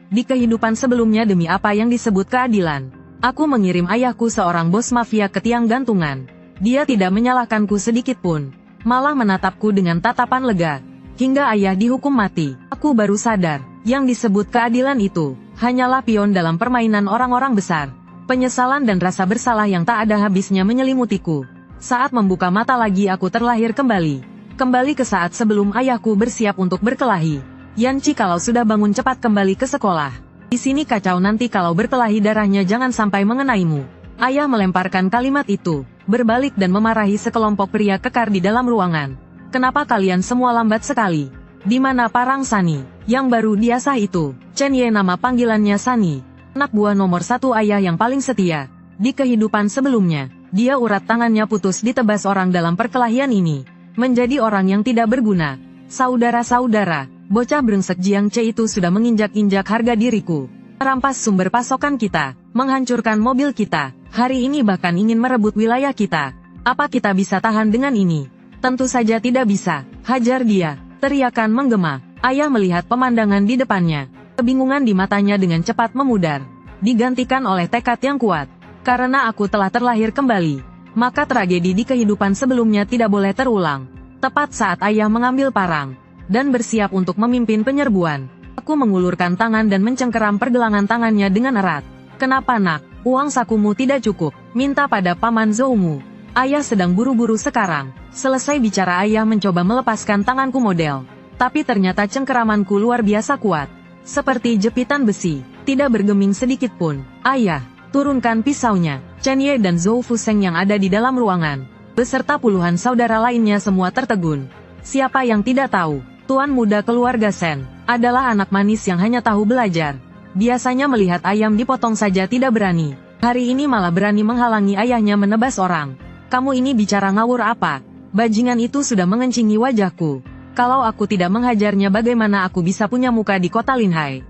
Di kehidupan sebelumnya demi apa yang disebut keadilan, aku mengirim ayahku seorang bos mafia ke tiang gantungan. Dia tidak menyalahkanku sedikit pun, malah menatapku dengan tatapan lega. Hingga ayah dihukum mati, aku baru sadar, yang disebut keadilan itu, hanyalah pion dalam permainan orang-orang besar. Penyesalan dan rasa bersalah yang tak ada habisnya menyelimutiku. Saat membuka mata lagi aku terlahir kembali. Kembali ke saat sebelum ayahku bersiap untuk berkelahi. Yanci kalau sudah bangun cepat kembali ke sekolah. Di sini kacau nanti kalau berkelahi darahnya jangan sampai mengenaimu. Ayah melemparkan kalimat itu, berbalik dan memarahi sekelompok pria kekar di dalam ruangan. Kenapa kalian semua lambat sekali? Di mana Parang Sani, yang baru diasah itu? Chen Ye nama panggilannya Sani. Anak buah nomor satu ayah yang paling setia. Di kehidupan sebelumnya, dia urat tangannya putus ditebas orang dalam perkelahian ini. Menjadi orang yang tidak berguna. Saudara-saudara, bocah brengsek Jiang Che itu sudah menginjak-injak harga diriku. Merampas sumber pasokan kita, menghancurkan mobil kita, hari ini bahkan ingin merebut wilayah kita. Apa kita bisa tahan dengan ini? Tentu saja tidak bisa. Hajar dia, teriakan menggema. Ayah melihat pemandangan di depannya. Kebingungan di matanya dengan cepat memudar. Digantikan oleh tekad yang kuat. Karena aku telah terlahir kembali, maka tragedi di kehidupan sebelumnya tidak boleh terulang. Tepat saat ayah mengambil parang dan bersiap untuk memimpin penyerbuan, aku mengulurkan tangan dan mencengkeram pergelangan tangannya dengan erat. Kenapa nak? Uang sakumu tidak cukup. Minta pada paman Zoumu. Ayah sedang buru-buru sekarang. Selesai bicara ayah mencoba melepaskan tanganku model. Tapi ternyata cengkeramanku luar biasa kuat. Seperti jepitan besi. Tidak bergeming sedikit pun. Ayah, turunkan pisaunya. Chen Ye dan Zhou Fuseng yang ada di dalam ruangan, beserta puluhan saudara lainnya semua tertegun. Siapa yang tidak tahu, tuan muda keluarga Sen, adalah anak manis yang hanya tahu belajar. Biasanya melihat ayam dipotong saja tidak berani. Hari ini malah berani menghalangi ayahnya menebas orang. Kamu ini bicara ngawur apa? Bajingan itu sudah mengencingi wajahku. Kalau aku tidak menghajarnya bagaimana aku bisa punya muka di kota Linhai?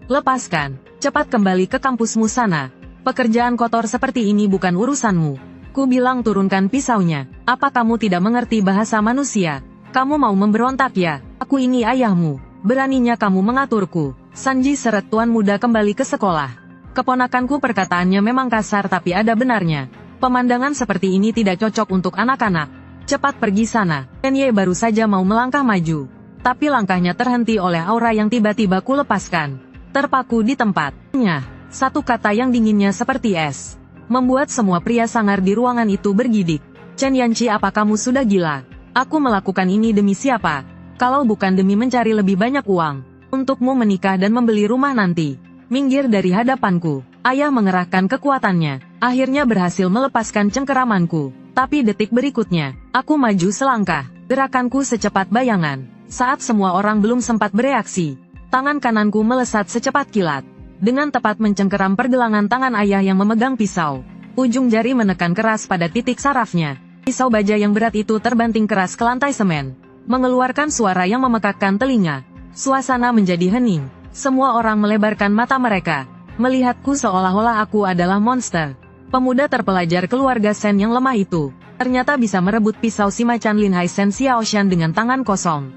Lepaskan, cepat kembali ke kampusmu sana. Pekerjaan kotor seperti ini bukan urusanmu. Ku bilang turunkan pisaunya. Apa kamu tidak mengerti bahasa manusia? Kamu mau memberontak ya? Aku ini ayahmu. Beraninya kamu mengaturku. Sanji seret tuan muda kembali ke sekolah. Keponakanku perkataannya memang kasar tapi ada benarnya. Pemandangan seperti ini tidak cocok untuk anak-anak. Cepat pergi sana. Chen Ye baru saja mau melangkah maju. Tapi langkahnya terhenti oleh aura yang tiba-tiba ku lepaskan. Terpaku di tempat. Satu kata yang dinginnya seperti es. Membuat semua pria sangar di ruangan itu bergidik. Chen Yanqi, apa kamu sudah gila? Aku melakukan ini demi siapa? Kalau bukan demi mencari lebih banyak uang. Untukmu menikah dan membeli rumah nanti. Minggir dari hadapanku. Ayah mengerahkan kekuatannya. Akhirnya berhasil melepaskan cengkeramanku. Tapi detik berikutnya, aku maju selangkah. Gerakanku secepat bayangan. Saat semua orang belum sempat bereaksi, tangan kananku melesat secepat kilat. Dengan tepat mencengkeram pergelangan tangan ayah yang memegang pisau. Ujung jari menekan keras pada titik sarafnya. Pisau baja yang berat itu terbanting keras ke lantai semen. Mengeluarkan suara yang memekakkan telinga. Suasana menjadi hening. Semua orang melebarkan mata mereka. Melihatku seolah-olah aku adalah monster. Pemuda terpelajar keluarga Sen yang lemah itu, ternyata bisa merebut pisau si macan Linhai Sen Xiaoshan dengan tangan kosong.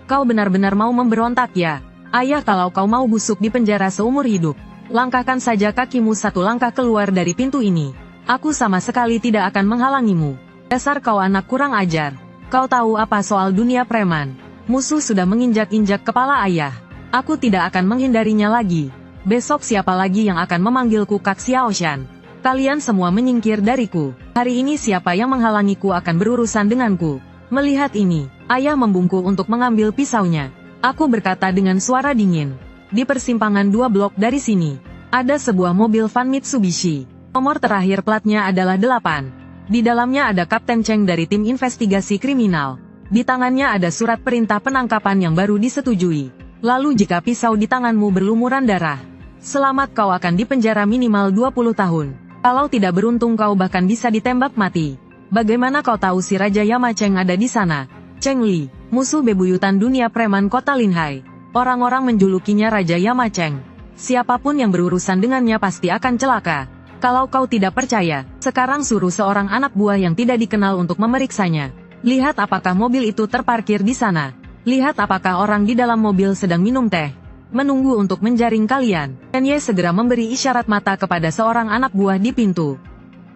Kau benar-benar mau memberontak ya? Ayah, kalau kau mau busuk di penjara seumur hidup, langkahkan saja kakimu satu langkah keluar dari pintu ini. Aku sama sekali tidak akan menghalangimu. Dasar kau anak kurang ajar. Kau tahu apa soal dunia preman? Musuh sudah menginjak-injak kepala ayah. Aku tidak akan menghindarinya lagi. Besok siapa lagi yang akan memanggilku Kak Xiaoshan? Kalian semua menyingkir dariku. Hari ini siapa yang menghalangiku akan berurusan denganku. Melihat ini, ayah membungkuk untuk mengambil pisaunya. Aku berkata dengan suara dingin. Di persimpangan 2 blok dari sini, ada sebuah mobil van Mitsubishi. Nomor terakhir platnya adalah 8. Di dalamnya ada Kapten Cheng dari tim investigasi kriminal. Di tangannya ada surat perintah penangkapan yang baru disetujui. Lalu jika pisau di tanganmu berlumuran darah, selamat, kau akan dipenjara minimal 20 tahun. Kalau tidak beruntung kau bahkan bisa ditembak mati. Bagaimana kau tahu si Raja Yama Cheng ada di sana? Cheng Li, musuh bebuyutan dunia preman kota Linhai. Orang-orang menjulukinya Raja Yama Cheng. Siapapun yang berurusan dengannya pasti akan celaka. Kalau kau tidak percaya, sekarang suruh seorang anak buah yang tidak dikenal untuk memeriksanya. Lihat apakah mobil itu terparkir di sana. Lihat apakah orang di dalam mobil sedang minum teh. menunggu untuk menjaring kalian. Chen Ye segera memberi isyarat mata kepada seorang anak buah di pintu.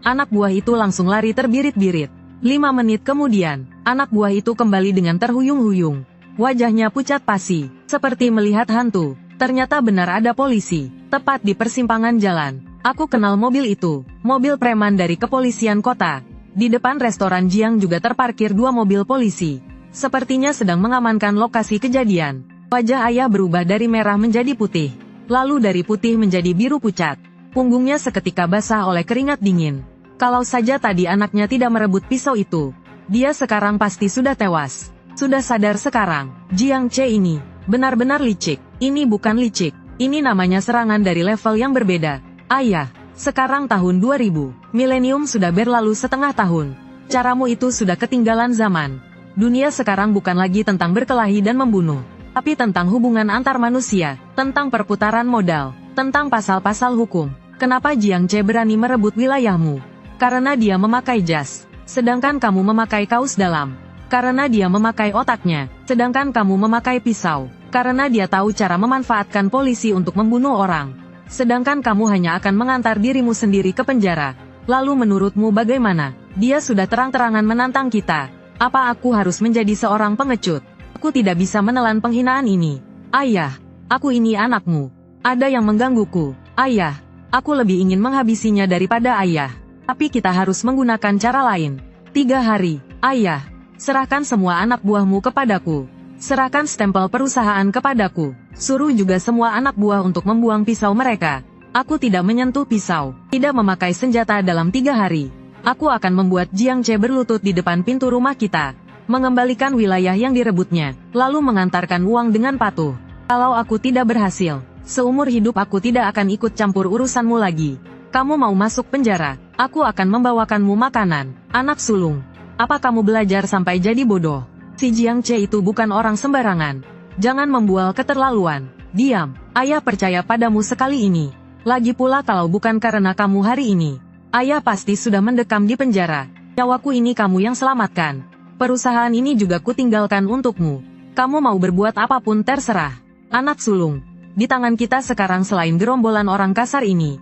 Anak buah itu langsung lari terbirit-birit. 5 menit kemudian, anak buah itu kembali dengan terhuyung-huyung. Wajahnya pucat pasi, seperti melihat hantu. Ternyata benar ada polisi, tepat di persimpangan jalan. Aku kenal mobil itu, mobil preman dari kepolisian kota. Di depan restoran Jiang juga terparkir 2 mobil polisi. Sepertinya sedang mengamankan lokasi kejadian. Wajah ayah berubah dari merah menjadi putih, lalu dari putih menjadi biru pucat. Punggungnya seketika basah oleh keringat dingin. Kalau saja tadi anaknya tidak merebut pisau itu, dia sekarang pasti sudah tewas. Sudah sadar sekarang, Jiang Che ini benar-benar licik. Ini bukan licik, ini namanya serangan dari level yang berbeda. Ayah, sekarang tahun 2000, milenium sudah berlalu setengah tahun. Caramu itu sudah ketinggalan zaman. Dunia sekarang bukan lagi tentang berkelahi dan membunuh, tapi tentang hubungan antar manusia, tentang perputaran modal, tentang pasal-pasal hukum. Kenapa Jiang Che berani merebut wilayahmu? Karena dia memakai jas, sedangkan kamu memakai kaos dalam. Karena dia memakai otaknya, sedangkan kamu memakai pisau. Karena dia tahu cara memanfaatkan polisi untuk membunuh orang. Sedangkan kamu hanya akan mengantar dirimu sendiri ke penjara. Lalu menurutmu bagaimana? Dia sudah terang-terangan menantang kita. Apa aku harus menjadi seorang pengecut? Aku tidak bisa menelan penghinaan ini. Ayah, aku ini anakmu. Ada yang menggangguku. Ayah, aku lebih ingin menghabisinya daripada ayah. Tapi kita harus menggunakan cara lain. 3 hari, ayah. Serahkan semua anak buahmu kepadaku. Serahkan stempel perusahaan kepadaku. Suruh juga semua anak buah untuk membuang pisau mereka. Aku tidak menyentuh pisau, tidak memakai senjata dalam 3 hari. Aku akan membuat Jiang Che berlutut di depan pintu rumah kita, mengembalikan wilayah yang direbutnya, lalu mengantarkan uang dengan patuh. Kalau aku tidak berhasil, seumur hidup aku tidak akan ikut campur urusanmu lagi. Kamu mau masuk penjara, aku akan membawakanmu makanan. Anak sulung, apa kamu belajar sampai jadi bodoh? Si Jiang Che itu bukan orang sembarangan. Jangan membual keterlaluan. Diam, ayah percaya padamu sekali ini. Lagi pula kalau bukan karena kamu hari ini, ayah pasti sudah mendekam di penjara. Nyawaku ini kamu yang selamatkan. Perusahaan ini juga kutinggalkan untukmu. Kamu mau berbuat apapun terserah. Anak sulung, di tangan kita sekarang selain gerombolan orang kasar ini,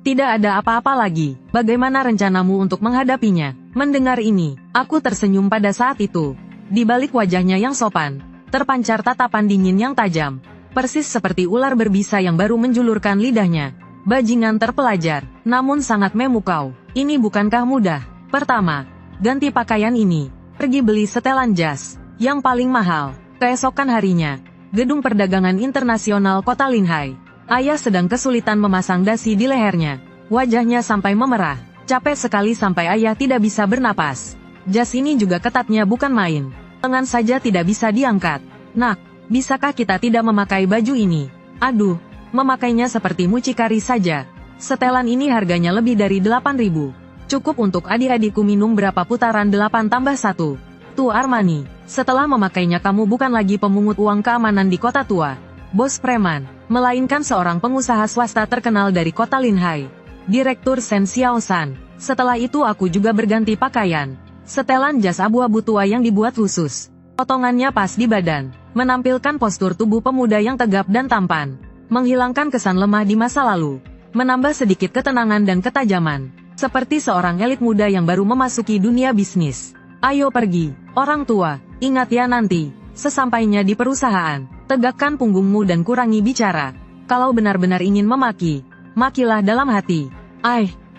tidak ada apa-apa lagi. Bagaimana rencanamu untuk menghadapinya? Mendengar ini, aku tersenyum pada saat itu. Di balik wajahnya yang sopan, terpancar tatapan dingin yang tajam. Persis seperti ular berbisa yang baru menjulurkan lidahnya. Bajingan terpelajar, namun sangat memukau. Ini bukankah mudah? Pertama, ganti pakaian ini. Pergi beli setelan jas, yang paling mahal. Keesokan harinya, Gedung Perdagangan Internasional Kota Linhai. Ayah sedang kesulitan memasang dasi di lehernya. Wajahnya sampai memerah. Capek sekali sampai ayah tidak bisa bernapas. Jas ini juga ketatnya bukan main. Lengan saja tidak bisa diangkat. Nak, bisakah kita tidak memakai baju ini? Aduh, memakainya seperti mucikari saja. Setelan ini harganya lebih dari 8.000. Cukup untuk adik-adikku minum berapa putaran 8+1. Tuh Armani, setelah memakainya kamu bukan lagi pemungut uang keamanan di kota tua, bos preman, melainkan seorang pengusaha swasta terkenal dari kota Linhai. Direktur Shen Xiaoshan. Setelah itu aku juga berganti pakaian. Setelan jas abu-abu tua yang dibuat khusus. Potongannya pas di badan, menampilkan postur tubuh pemuda yang tegap dan tampan. Menghilangkan kesan lemah di masa lalu. Menambah sedikit ketenangan dan ketajaman. Seperti seorang elit muda yang baru memasuki dunia bisnis. Ayo pergi, orang tua, ingat ya nanti, sesampainya di perusahaan, tegakkan punggungmu dan kurangi bicara. Kalau benar-benar ingin memaki, makilah dalam hati.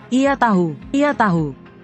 Ia tahu,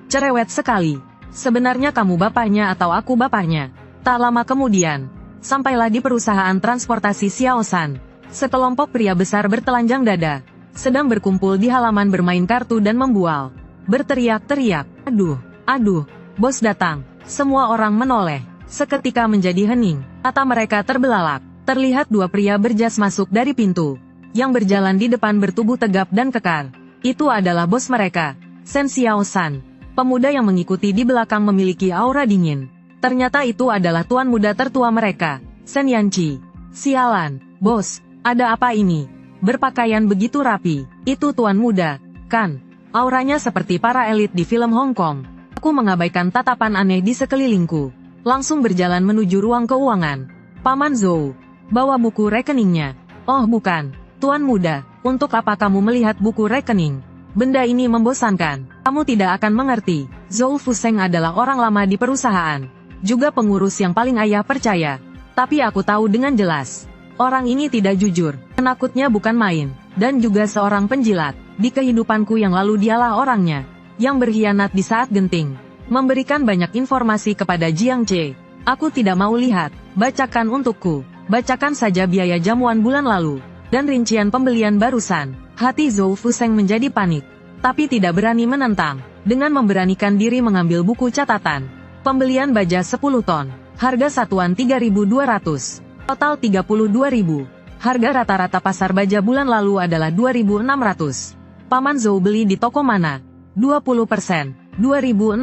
cerewet sekali. Sebenarnya kamu bapaknya atau aku bapaknya? Tak lama kemudian, sampailah di perusahaan transportasi Xiaoshan. Sekelompok pria besar bertelanjang dada, sedang berkumpul di halaman bermain kartu dan membual. Berteriak-teriak, aduh, bos datang. Semua orang menoleh, seketika menjadi hening. Mata mereka terbelalak. Terlihat 2 pria berjas masuk dari pintu, yang berjalan di depan bertubuh tegap dan kekar. Itu adalah bos mereka, Shen Xiaoshan. Pemuda yang mengikuti di belakang memiliki aura dingin. Ternyata itu adalah tuan muda tertua mereka, Shen Yanqi. Sialan, bos, ada apa ini? Berpakaian begitu rapi, itu tuan muda, kan? Auranya seperti para elit di film Hong Kong. Aku mengabaikan tatapan aneh di sekelilingku. Langsung berjalan menuju ruang keuangan. Paman Zhou, bawa buku rekeningnya. Oh bukan, Tuan Muda, untuk apa kamu melihat buku rekening? Benda ini membosankan. Kamu tidak akan mengerti. Zhou Fusheng adalah orang lama di perusahaan. Juga pengurus yang paling ayah percaya. Tapi aku tahu dengan jelas. Orang ini tidak jujur. Penakutnya bukan main. Dan juga seorang penjilat. Di kehidupanku yang lalu dialah orangnya. Yang berkhianat di saat genting. Memberikan banyak informasi kepada Jiang Che. Aku tidak mau lihat. Bacakan untukku. Bacakan saja biaya jamuan bulan lalu. Dan rincian pembelian barusan. Hati Zhou Fusheng menjadi panik. Tapi tidak berani menentang. Dengan memberanikan diri mengambil buku catatan. Pembelian baja 10 ton. Harga satuan 3.200. Total 32.000. Harga rata-rata pasar baja bulan lalu adalah 2.600. Paman Zhou beli di toko mana? 20%. 2.600.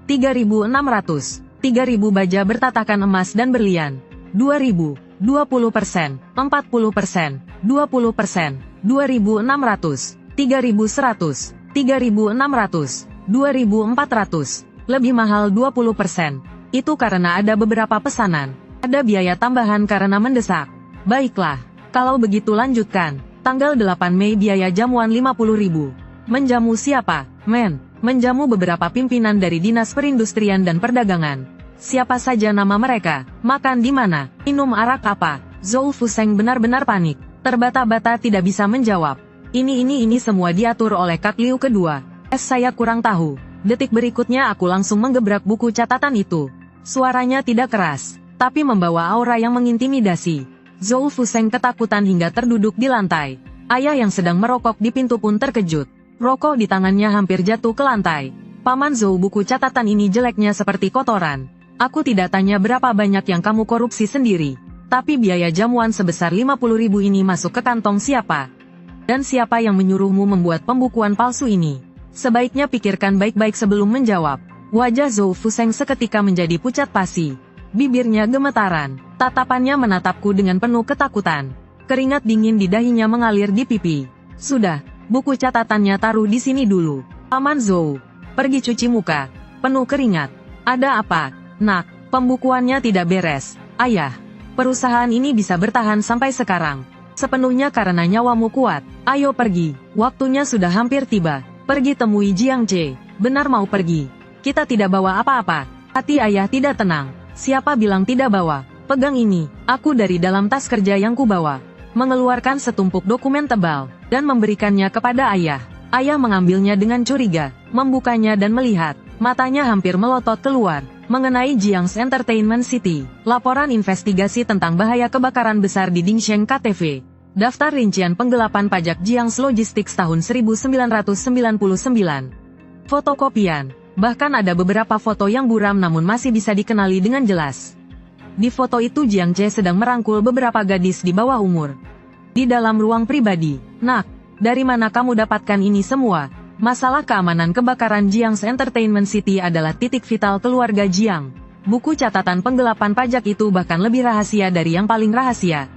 3.600. 3.000 baja bertatakan emas dan berlian. 2.000. 20%. 40%. 20%. 2.600, 3.100, 3.600, 2.400, lebih mahal 20%. Itu karena ada beberapa pesanan. Ada biaya tambahan karena mendesak. Baiklah, kalau begitu lanjutkan. Tanggal 8 Mei biaya jamuan 50.000. Menjamu siapa, men? Menjamu beberapa pimpinan dari Dinas Perindustrian dan Perdagangan. Siapa saja nama mereka? Makan di mana? Minum arak apa? Zhou Fusheng benar-benar panik. Terbata-bata tidak bisa menjawab. Ini semua diatur oleh Kak Liu kedua. Saya kurang tahu. Detik berikutnya aku langsung menggebrak buku catatan itu. Suaranya tidak keras, tapi membawa aura yang mengintimidasi. Zhou Fusheng ketakutan hingga terduduk di lantai. Ayah yang sedang merokok di pintu pun terkejut. Rokok di tangannya hampir jatuh ke lantai. Paman Zhou, buku catatan ini jeleknya seperti kotoran. Aku tidak tanya berapa banyak yang kamu korupsi sendiri. Tapi biaya jamuan sebesar 50.000 ini masuk ke kantong siapa? Dan siapa yang menyuruhmu membuat pembukuan palsu ini? Sebaiknya pikirkan baik-baik sebelum menjawab. Wajah Zhou Fusheng seketika menjadi pucat pasi. Bibirnya gemetaran. Tatapannya menatapku dengan penuh ketakutan. Keringat dingin di dahinya mengalir di pipi. Sudah, buku catatannya taruh di sini dulu. Paman Zhou, pergi cuci muka. Penuh keringat. Ada apa, nak? Pembukuannya tidak beres, ayah. Perusahaan ini bisa bertahan sampai sekarang. Sepenuhnya karena nyawamu kuat. Ayo pergi, waktunya sudah hampir tiba. Pergi temui Jiang Che. Benar mau pergi? Kita tidak bawa apa-apa. Hati ayah tidak tenang. Siapa bilang tidak bawa? Pegang ini, aku dari dalam tas kerja yang kubawa. Mengeluarkan setumpuk dokumen tebal, dan memberikannya kepada ayah. Ayah mengambilnya dengan curiga, membukanya dan melihat. Matanya hampir melotot keluar. Mengenai Jiang's Entertainment City, laporan investigasi tentang bahaya kebakaran besar di Dingsheng KTV, daftar rincian penggelapan pajak Jiang's Logistics tahun 1999. Fotokopian, bahkan ada beberapa foto yang buram namun masih bisa dikenali dengan jelas. Di foto itu Jiang Che sedang merangkul beberapa gadis di bawah umur. Di dalam ruang pribadi. Nak, dari mana kamu dapatkan ini semua? Masalah keamanan kebakaran Jiang's Entertainment City adalah titik vital keluarga Jiang. Buku catatan penggelapan pajak itu bahkan lebih rahasia dari yang paling rahasia.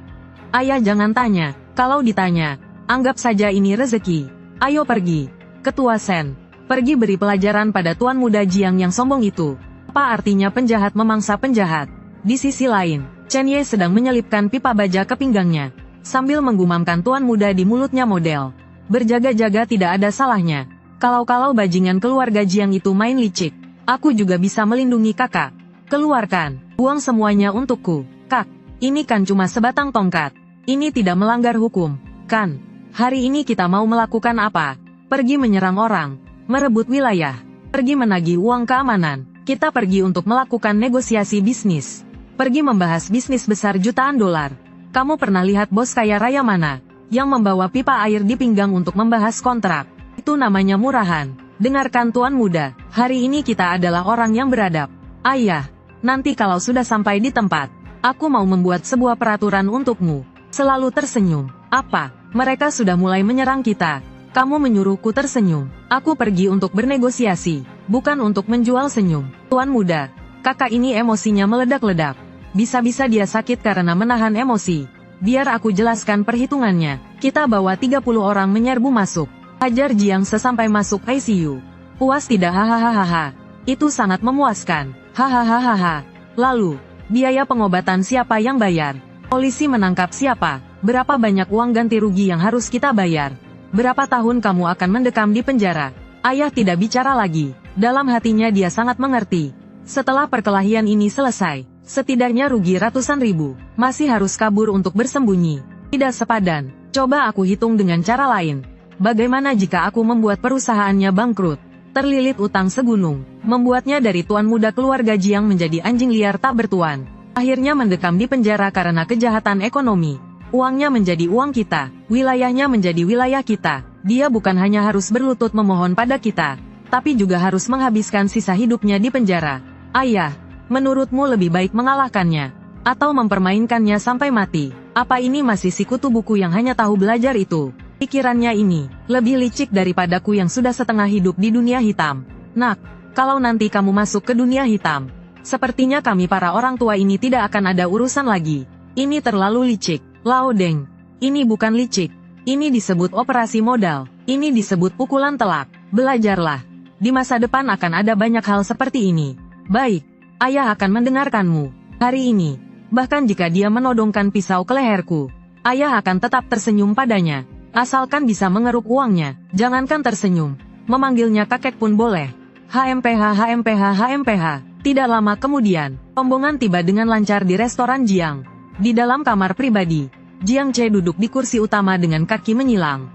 Ayah jangan tanya, kalau ditanya, anggap saja ini rezeki. Ayo pergi. Ketua Sen, pergi beri pelajaran pada tuan muda Jiang yang sombong itu. Apa artinya penjahat memangsa penjahat? Di sisi lain, Chen Ye sedang menyelipkan pipa baja ke pinggangnya. Sambil menggumamkan tuan muda di mulutnya model. Berjaga-jaga tidak ada salahnya. Kalau bajingan keluarga Jiang itu main licik, aku juga bisa melindungi kakak. Keluarkan, buang semuanya untukku. Kak, ini kan cuma sebatang tongkat. Ini tidak melanggar hukum, kan? Hari ini kita mau melakukan apa? Pergi menyerang orang, merebut wilayah, pergi menagih uang keamanan. Kita pergi untuk melakukan negosiasi bisnis. Pergi membahas bisnis besar jutaan dolar. Kamu pernah lihat bos kaya raya mana yang membawa pipa air di pinggang untuk membahas kontrak? Itu namanya murahan. Dengarkan tuan muda, hari ini kita adalah orang yang beradab. Ayah, nanti kalau sudah sampai di tempat, aku mau membuat sebuah peraturan untukmu. Selalu tersenyum. Apa? Mereka sudah mulai menyerang kita. Kamu menyuruhku tersenyum. Aku pergi untuk bernegosiasi, bukan untuk menjual senyum. Tuan muda, kakak ini emosinya meledak-ledak. Bisa-bisa dia sakit karena menahan emosi. Biar aku jelaskan perhitungannya. Kita bawa 30 orang menyerbu masuk. Hajar Jiang sesampai masuk ICU. Puas tidak? Hahaha. Itu sangat memuaskan. Hahaha. Lalu, biaya pengobatan siapa yang bayar? Polisi menangkap siapa? Berapa banyak uang ganti rugi yang harus kita bayar? Berapa tahun kamu akan mendekam di penjara? Ayah tidak bicara lagi. Dalam hatinya dia sangat mengerti. Setelah perkelahian ini selesai, setidaknya rugi ratusan ribu. Masih harus kabur untuk bersembunyi. Tidak sepadan. Coba aku hitung dengan cara lain. Bagaimana jika aku membuat perusahaannya bangkrut? Terlilit utang segunung, membuatnya dari tuan muda keluarga Jiang menjadi anjing liar tak bertuan. Akhirnya mendekam di penjara karena kejahatan ekonomi. Uangnya menjadi uang kita, wilayahnya menjadi wilayah kita. Dia bukan hanya harus berlutut memohon pada kita, tapi juga harus menghabiskan sisa hidupnya di penjara. Ayah, menurutmu lebih baik mengalahkannya, atau mempermainkannya sampai mati? Apa ini masih si kutu buku yang hanya tahu belajar itu? Pikirannya ini lebih licik daripadaku yang sudah setengah hidup di dunia hitam. Nak, kalau nanti kamu masuk ke dunia hitam, sepertinya kami para orang tua ini tidak akan ada urusan lagi. Ini terlalu licik. Lao Deng, ini bukan licik. Ini disebut operasi modal. Ini disebut pukulan telak. Belajarlah. Di masa depan akan ada banyak hal seperti ini. Baik, ayah akan mendengarkanmu. Hari ini, bahkan jika dia menodongkan pisau ke leherku, ayah akan tetap tersenyum padanya. Asalkan bisa mengeruk uangnya, jangankan tersenyum, memanggilnya kakek pun boleh. HMPH HMPH HMPH. Tidak lama kemudian, rombongan tiba dengan lancar di restoran Jiang. Di dalam kamar pribadi, Jiang Che duduk di kursi utama dengan kaki menyilang.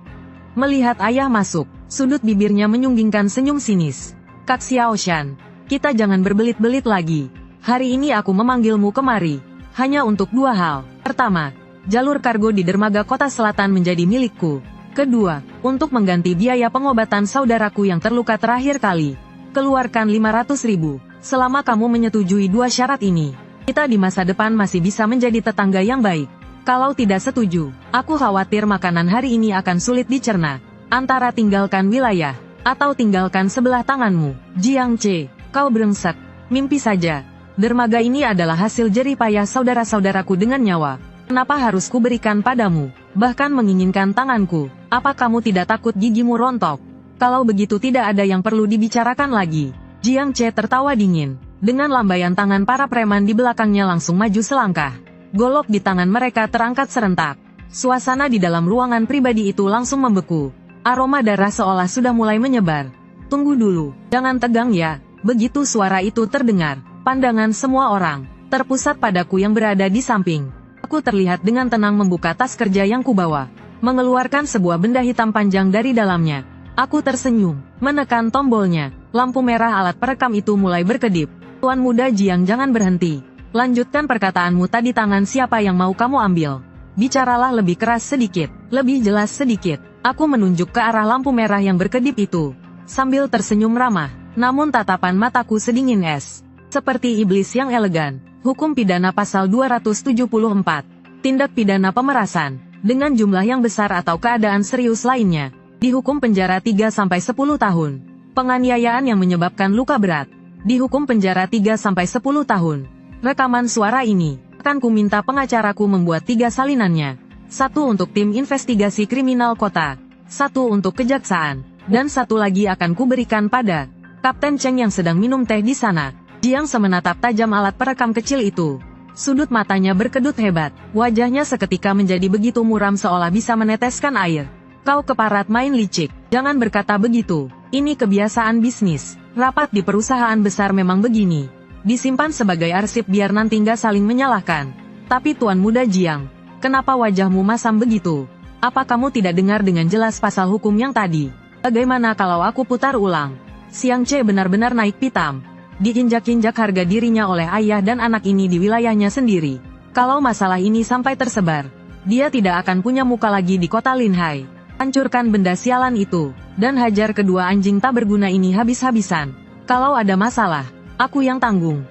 Melihat ayah masuk, sudut bibirnya menyunggingkan senyum sinis. Kak Xiaoshan, kita jangan berbelit-belit lagi. Hari ini aku memanggilmu kemari, hanya untuk dua hal. Pertama, jalur kargo di dermaga kota selatan menjadi milikku. Kedua, untuk mengganti biaya pengobatan saudaraku yang terluka terakhir kali. Keluarkan 500.000. Selama kamu menyetujui dua syarat ini, kita di masa depan masih bisa menjadi tetangga yang baik. Kalau tidak setuju, aku khawatir makanan hari ini akan sulit dicerna. Antara tinggalkan wilayah, atau tinggalkan sebelah tanganmu. Jiang Che, kau brengsek. Mimpi saja. Dermaga ini adalah hasil jerih payah saudara-saudaraku dengan nyawa. Kenapa harus kuberikan padamu? Bahkan menginginkan tanganku. Apa kamu tidak takut gigimu rontok? Kalau begitu tidak ada yang perlu dibicarakan lagi. Jiang Che tertawa dingin. Dengan lambaian tangan para preman di belakangnya langsung maju selangkah. Golok di tangan mereka terangkat serentak. Suasana di dalam ruangan pribadi itu langsung membeku. Aroma darah seolah sudah mulai menyebar. Tunggu dulu, jangan tegang ya. Begitu suara itu terdengar, pandangan semua orang terpusat padaku yang berada di samping. Aku terlihat dengan tenang membuka tas kerja yang kubawa, mengeluarkan sebuah benda hitam panjang dari dalamnya. Aku tersenyum, menekan tombolnya. Lampu merah alat perekam itu mulai berkedip. Tuan muda Jiang, jangan berhenti. Lanjutkan perkataanmu tadi. Tangan siapa yang mau kamu ambil? Bicaralah lebih keras sedikit, lebih jelas sedikit. Aku menunjuk ke arah lampu merah yang berkedip itu, sambil tersenyum ramah. Namun tatapan mataku sedingin es. Seperti iblis yang elegan. Hukum pidana pasal 274. Tindak pidana pemerasan. Dengan jumlah yang besar atau keadaan serius lainnya. Dihukum penjara 3-10 tahun. Penganiayaan yang menyebabkan luka berat. Dihukum penjara 3-10 tahun. Rekaman suara ini akan kuminta pengacaraku membuat 3 salinannya. 1 untuk tim investigasi kriminal kota. 1 untuk kejaksaan. Dan 1 lagi akan kuberikan pada Kapten Cheng yang sedang minum teh di sana. Jiang semenatap tajam alat perekam kecil itu. Sudut matanya berkedut hebat. Wajahnya seketika menjadi begitu muram seolah bisa meneteskan air. Kau keparat main licik. Jangan berkata begitu. Ini kebiasaan bisnis. Rapat di perusahaan besar memang begini. Disimpan sebagai arsip biar nanti nggak saling menyalahkan. Tapi Tuan Muda Jiang, kenapa wajahmu masam begitu? Apa kamu tidak dengar dengan jelas pasal hukum yang tadi? Bagaimana kalau aku putar ulang? Xiang Che benar-benar naik pitam. Diinjak-injak harga dirinya oleh ayah dan anak ini di wilayahnya sendiri. Kalau masalah ini sampai tersebar, dia tidak akan punya muka lagi di kota Linhai. Hancurkan benda sialan itu, dan hajar kedua anjing tak berguna ini habis-habisan. Kalau ada masalah, aku yang tanggung.